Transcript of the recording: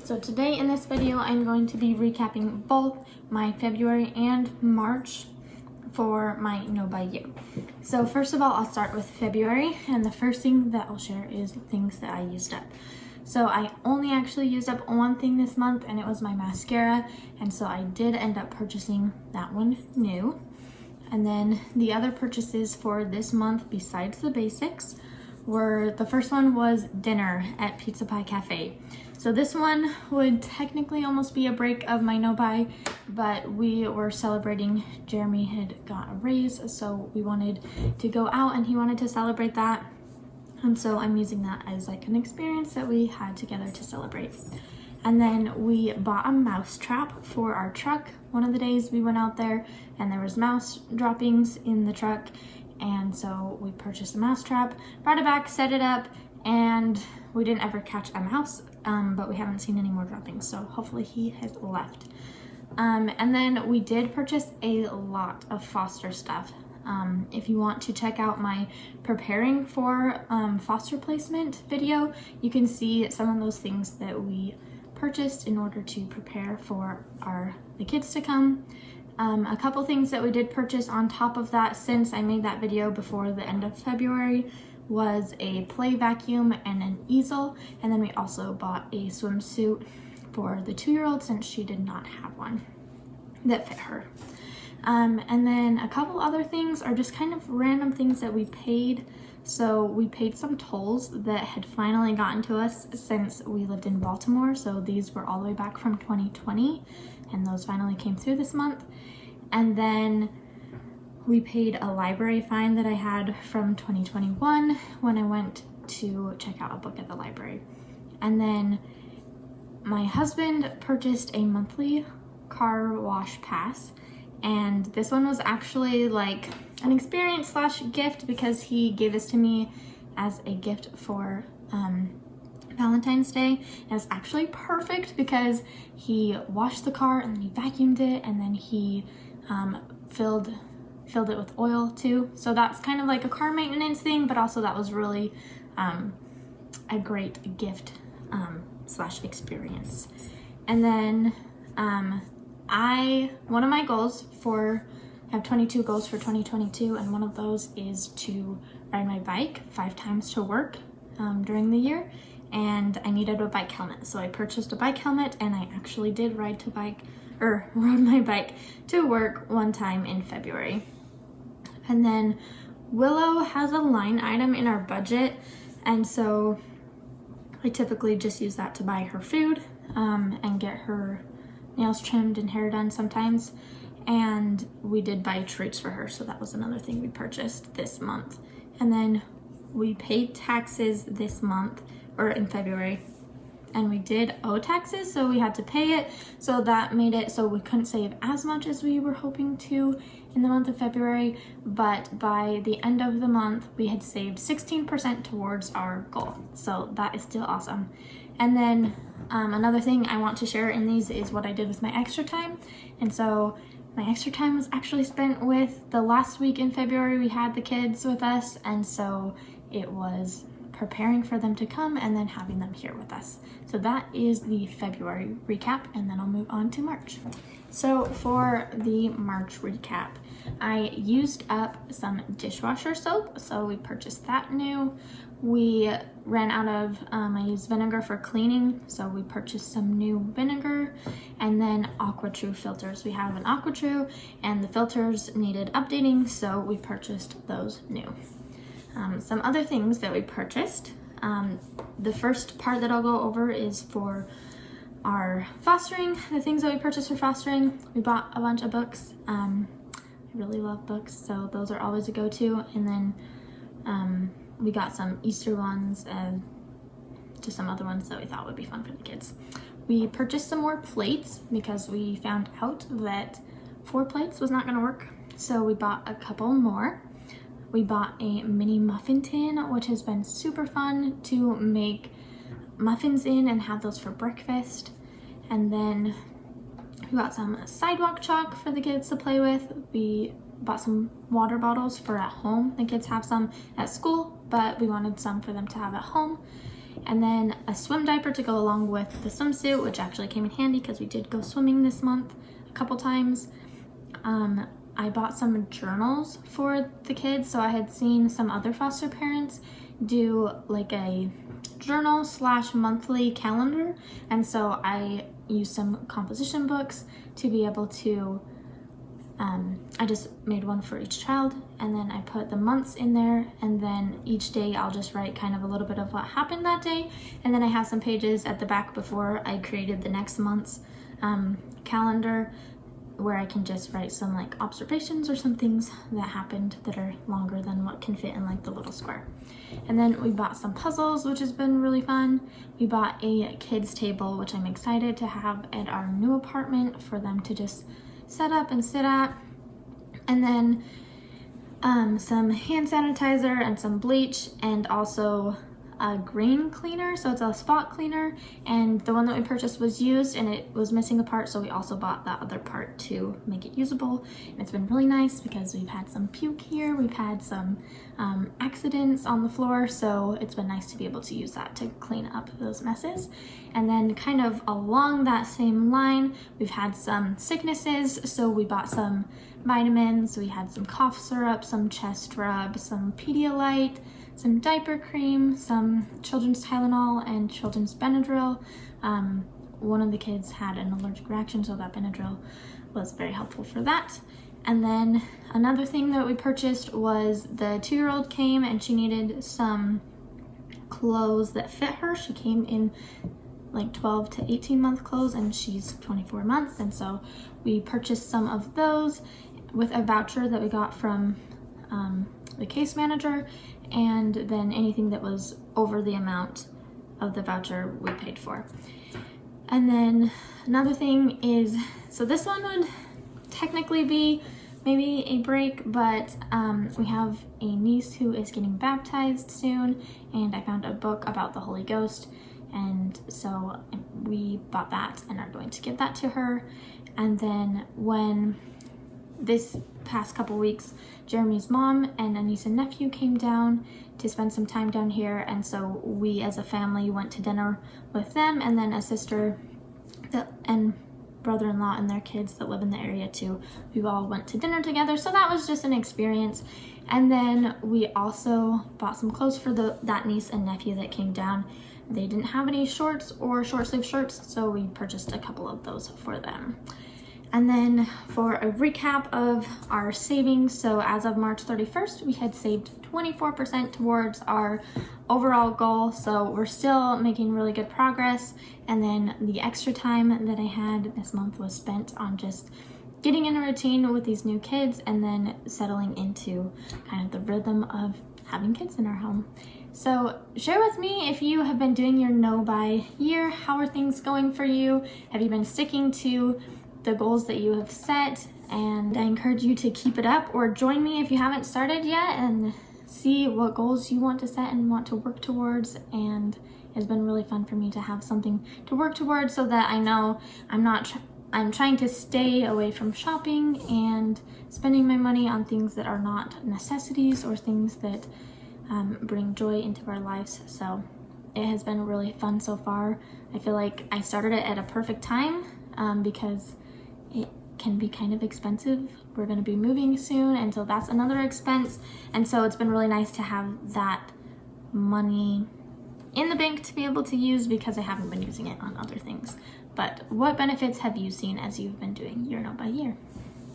So today in this video, I'm going to be recapping both my February and March for my no buy year. So first of all, I'll start with February, and the first thing that I'll share is things that I used up. So I only actually used up one thing this month, and it was my mascara, and so I did end up purchasing that one new. And then the other purchases for this month, besides the basics, were the first one was dinner at Pizza Pie Cafe. So this one would technically almost be a break of my no buy, but we were celebrating. Jeremy had got a raise, so we wanted to go out and he wanted to celebrate that. And so I'm using that as like an experience that we had together to celebrate. And then we bought a mouse trap for our truck. One of the days we went out there and there was mouse droppings in the truck. And so we purchased a mouse trap, brought it back, set it up, and we didn't ever catch a mouse, but we haven't seen any more droppings. So hopefully he has left. And then we did purchase a lot of foster stuff. If you want to check out my preparing for foster placement video, you can see some of those things that we purchased in order to prepare for the kids to come. A couple things that we did purchase on top of that since I made that video before the end of February was a play vacuum and an easel, and then we also bought a swimsuit for the 2-year-old since she did not have one that fit her. And then a couple other things are just kind of random things that we paid. So we paid some tolls that had finally gotten to us since we lived in Baltimore. So these were all the way back from 2020, and those finally came through this month. And then we paid a library fine that I had from 2021 when I went to check out a book at the library. And then my husband purchased a monthly car wash pass, and this one was actually like an experience / gift because he gave this to me as a gift for Valentine's Day. And it's actually perfect because he washed the car and then he vacuumed it, and then he filled it with oil too. So that's kind of like a car maintenance thing, but also that was really a great gift / experience. And then one of my goals I have 22 goals for 2022, and one of those is to ride my bike 5 times to work during the year, and I needed a bike helmet. So I purchased a bike helmet, and I actually did rode my bike to work one time in February. And then Willow has a line item in our budget, and so I typically just use that to buy her food and get her nails trimmed and hair done sometimes. And we did buy treats for her, so that was another thing we purchased this month. And then we paid taxes this month, or in February, and we did owe taxes, so we had to pay it. So that made it so we couldn't save as much as we were hoping to in the month of February, but by the end of the month, we had saved 16% towards our goal. So that is still awesome. And then another thing I want to share in these is what I did with my extra time. And so my extra time was actually spent with the last week in February. We had the kids with us, and so it was preparing for them to come and then having them here with us. So that is the February recap, and then I'll move on to March. So for the March recap, I used up some dishwasher soap, so we purchased that new. We ran out of, I used vinegar for cleaning, so we purchased some new vinegar, and then AquaTrue filters. We have an AquaTrue, and the filters needed updating, so we purchased those new. Some other things that we purchased. The first part that I'll go over is for our fostering, the things that we purchased for fostering. We bought a bunch of books. I really love books, so those are always a go-to. And then we got some Easter ones and just some other ones that we thought would be fun for the kids. We purchased some more plates because we found out that 4 plates was not going to work, so we bought a couple more. We bought a mini muffin tin, which has been super fun to make muffins in and have those for breakfast. And then we got some sidewalk chalk for the kids to play with. We bought some water bottles for at home. The kids have some at school, but we wanted some for them to have at home. and then a swim diaper to go along with the swimsuit, which actually came in handy because we did go swimming this month a couple times. I bought some journals for the kids. So I had seen some other foster parents do like a journal / monthly calendar, and so I used some composition books to be able to I just made one for each child, and then I put the months in there, and then each day I'll just write kind of a little bit of what happened that day, and then I have some pages at the back before I created the next month's calendar where I can just write some like observations or some things that happened that are longer than what can fit in like the little square. And then we bought some puzzles, which has been really fun. We bought a kids table, which I'm excited to have at our new apartment for them to just set up and sit at. And then some hand sanitizer and some bleach, and also a green cleaner, so it's a spot cleaner, and the one that we purchased was used and it was missing a part, so we also bought that other part to make it usable. And it's been really nice because we've had some puke here, we've had some accidents on the floor, so it's been nice to be able to use that to clean up those messes. And then kind of along that same line, we've had some sicknesses, so we bought some vitamins, we had some cough syrup, some chest rub, some Pedialyte, some diaper cream, some children's Tylenol, and children's Benadryl. One of the kids had an allergic reaction, so that Benadryl was very helpful for that. And then another thing that we purchased was the 2-year-old came and she needed some clothes that fit her. She came in like 12 to 18 month clothes, and she's 24 months, and so we purchased some of those with a voucher that we got from the case manager, and then anything that was over the amount of the voucher we paid for. And then another thing is, so this one would technically be maybe a break, but we have a niece who is getting baptized soon, and I found a book about the Holy Ghost, and so we bought that and are going to give that to her. And then when this past couple weeks, Jeremy's mom and a niece and nephew came down to spend some time down here, and so we as a family went to dinner with them, and then a sister and brother-in-law and their kids that live in the area too. We all went to dinner together, so that was just an experience. And then we also bought some clothes for that niece and nephew that came down. They didn't have any shorts or short sleeve shirts, so we purchased a couple of those for them. And then for a recap of our savings, so as of March 31st, we had saved 24% towards our overall goal, so we're still making really good progress. And then the extra time that I had this month was spent on just getting in a routine with these new kids, and then settling into kind of the rhythm of having kids in our home. So share with me if you have been doing your no by year. How are things going for you? Have you been sticking to the goals that you have set? And I encourage you to keep it up, or join me if you haven't started yet and see what goals you want to set and want to work towards. And it's been really fun for me to have something to work towards, so that I know I'm trying to stay away from shopping and spending my money on things that are not necessities or things that bring joy into our lives. So it has been really fun so far. I feel like I started it at a perfect time because it can be kind of expensive. We're going to be moving soon, and so that's another expense. And so it's been really nice to have that money in the bank to be able to use, because I haven't been using it on other things. But what benefits have you seen as you've been doing your no by year?